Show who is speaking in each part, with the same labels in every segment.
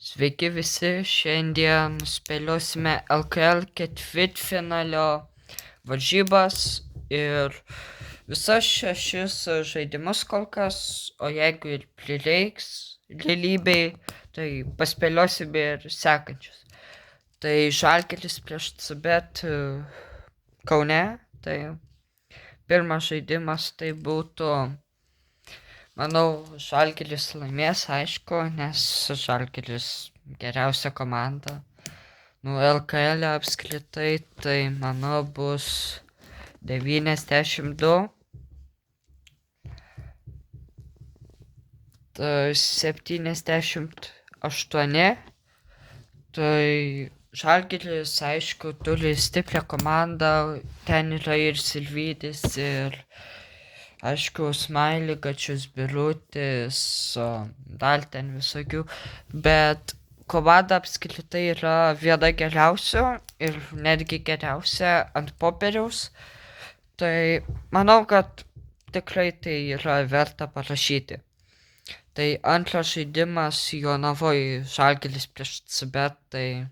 Speaker 1: Sveiki visi, šiandien spėliosime LKL ketvirtfinalio varžybas ir visas šešis žaidimus kol kas, o jeigu ir prireiks realybei, tai paspėliosime ir sekančius. Tai Žalgiris prieš CBET Kaune, tai pirmas žaidimas tai būtų, manau, Žalgiris laimės, aišku, nes Žalgiris geriausia komanda. LKL apskritai, tai manau bus 92, 78. Tai Žalgiris, aišku, turi stiprią komandą, ten yra ir Silvydis, ir aišku, Smailį, Gačius Birutis, dar ten visokių, bet komanda apskritai yra viena geriausių ir netgi geriausia ant popieriaus. Tai manau, kad tikrai tai yra verta parašyti. Tai antras žaidimas Jonavoje Žalgiris prieš CBET, tai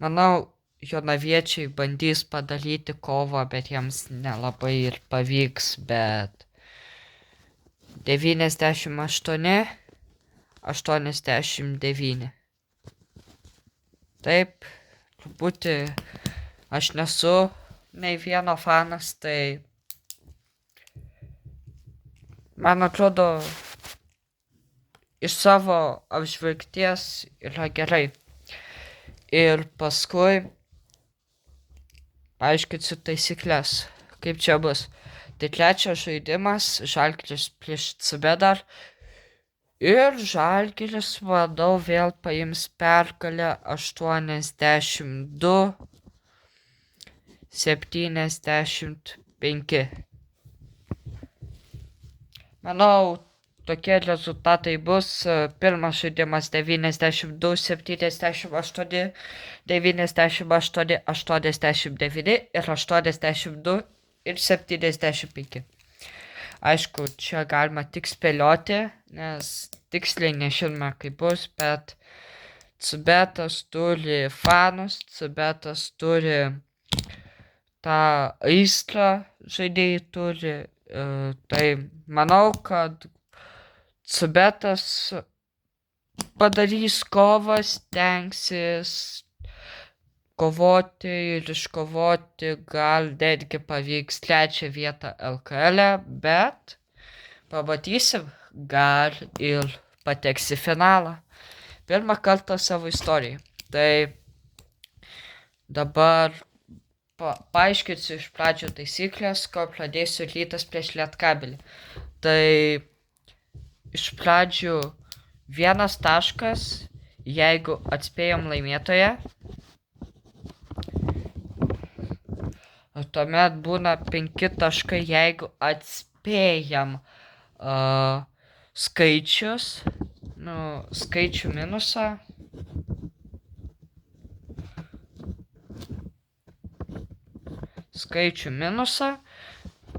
Speaker 1: manau, jonaviečiai bandys padaryti kovą, bet jiems nelabai ir pavyks, bet 98, 89. Taip, truputį aš nesu nei vieno fanas, tai man atrodo iš savo apžvelgties yra gerai. Ir paskui paaiškinsiu taisyklės, kaip čia bus. Tai trečias žaidimas, Žalgiris prieš CBET dar. Ir Žalgiris, manau, vėl paims pergalę 82, 75. Manau, tokie rezultatai bus. Pirmas žaidimas 92, 78, 98, 89 ir 82 ir 75. Aišku, čia galima tik spėlioti, nes tiksliai nežinome kaip bus, bet CBETas turi fanus, CBETas turi tą aistrą, žaidėjai turi, tai manau, kad CBETas padarys kovą, stengsis kovoti ir iškovoti, gal netgi pavyks trečią vietą LKL, bet pamatysim, gal ir pateks į finalą. Pirmą kartą savo istorijai. Tai dabar paaiškinsiu iš pradžio taisyklės, ko pradėsiu Rytas prieš Lietkabelį. Tai iš pradžių 1 taškas, jeigu atspėjom laimėtoją. Tuomet būna 5 taškai, jeigu atspėjam skaičius, skaičių minusą.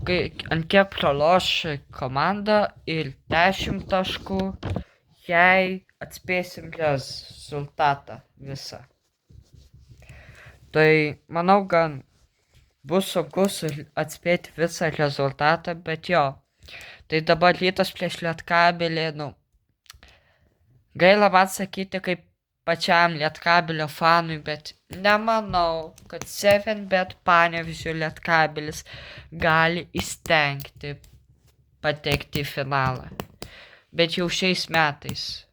Speaker 1: Ant kiek praloš komanda, ir 10 taškų, jei atspėsim rezultatą visą. Tai manau, gan bus sunku atspėti visą rezultatą, bet jo. Tai dabar Rytas prieš Lietkabelį, gaila man sakyti kaip pačiam Lietkabelio fanui, bet nemanau, kad 7bet Panevėžio Lietkabelis gali įstengti patekti į finalą. Bet jau šiais metais.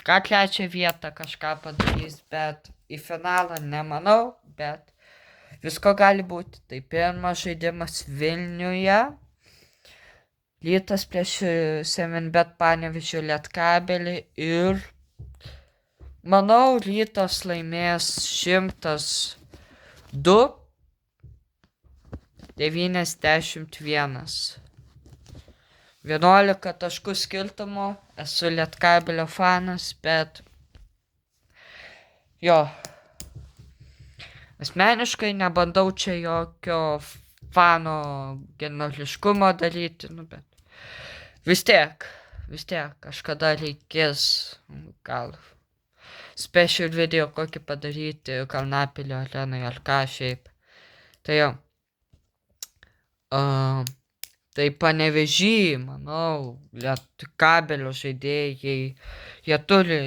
Speaker 1: Ką trečią vietą kažką padarys, bet į finalą nemanau, bet visko gali būti. Tai pirmas žaidimas Vilniuje. Rytas prieš 7bet Panevėžio Lietkabelį ir manau, Rytas laimės 102, 91. 11 taškų skirtumo, esu Lietkabelio fanas, bet jo. Asmeniškai nebandau čia jokio fano genoriškumo daryti, bet vis tiek kažkada reikės gal special video kokį padaryti Kalnapilio arenai ar ką šiaip. Tai jau. Tai Panevėžy, manau, Lietkabelio žaidėjai, jie turi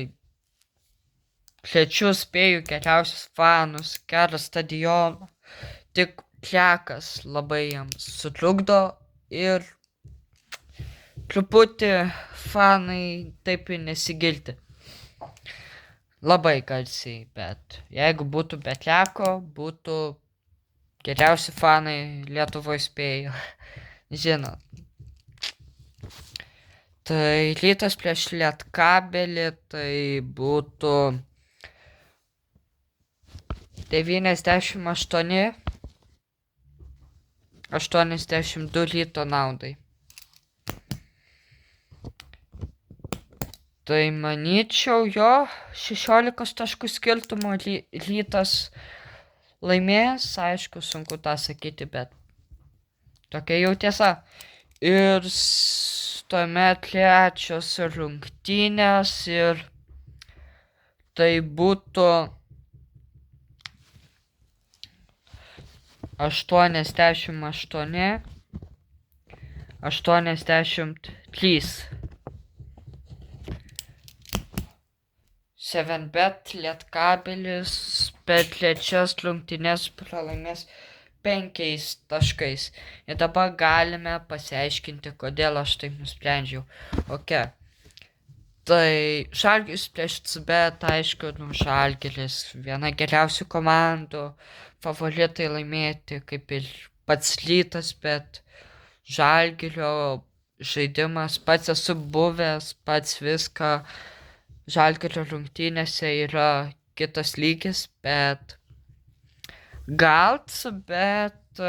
Speaker 1: Kviečiu spėju geriausius fanus, gerą stadioną, tik plekas labai jiems sutrukdo ir truputį fanai taip ir nesigilti. Labai garsiai, bet jeigu būtų be pleko, būtų geriausi fanai Lietuvoje spėju. Žinot. Tai Rytas prieš Lietkabelį, tai būtų 98, 82 Ryto naudai. Tai manyčiau, jo 16 taškų skirtumo Rytas laimės, aišku, sunku tą sakyti, bet tokia jau tiesa. Ir tuomet trečios rungtynės ir tai būtų 88, 83. 7bet Lietkabelis per trečias rungtynes pralaimės 5 taškais. Ir dabar galime pasiaiškinti, kodėl aš taip nusprendžiau. Tai Žalgiris prieš CBet, aišku, Žalgiris viena geriausių komandų, favoritai laimėti, kaip ir pats Rytas, bet Žalgirio žaidimas, pats esu buvęs, pats viską, Žalgirio rungtynėse yra kitas lygis, bet gal CBet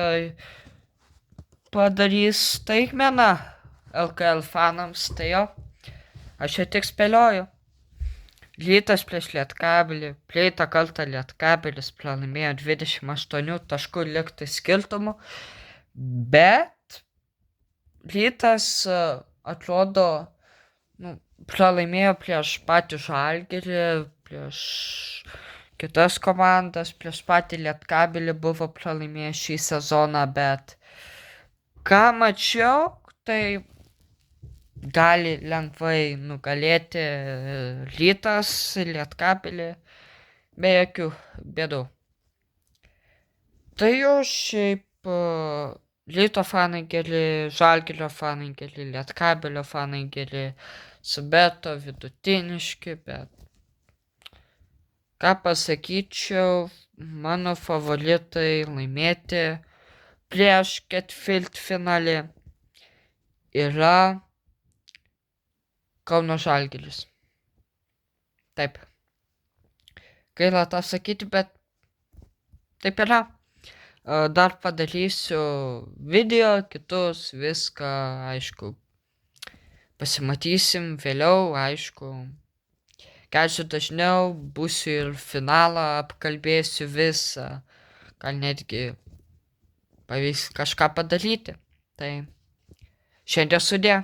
Speaker 1: padarys staigmeną LKL fanams, tai jo, aš čia tik spėlioju. Rytas prieš Lietkabelį, praeitą kartą Lietkabelis pralaimėjo 28 taškų lygtai skirtumu, bet Rytas atrodo, pralaimėjo prieš patį Žalgirį, prieš kitas komandas, prieš patį Lietkabelį buvo pralaimėję šį sezoną, bet ką mačiau, tai gali lengvai nugalėti Rytas Lietkabelį be jokių bėdų. Tai jau šiaip Ryto fanai geri, Žalgirio fanai geri, Lietkabelio fanai geri, CBeto vidutiniški, bet ką pasakyčiau, mano favoritai laimėti prieš ketvirtfinalį yra Kauno Žalgiris. Taip. Gaila tą sakyti, bet taip yra. Dar padarysiu video, kitus, viską, aišku. Pasimatysim vėliau, aišku. Kelsiu dažniau, būsiu ir finalą, apkalbėsiu visą. Gal netgi pavyks kažką padaryti. Tai šiandien sudė.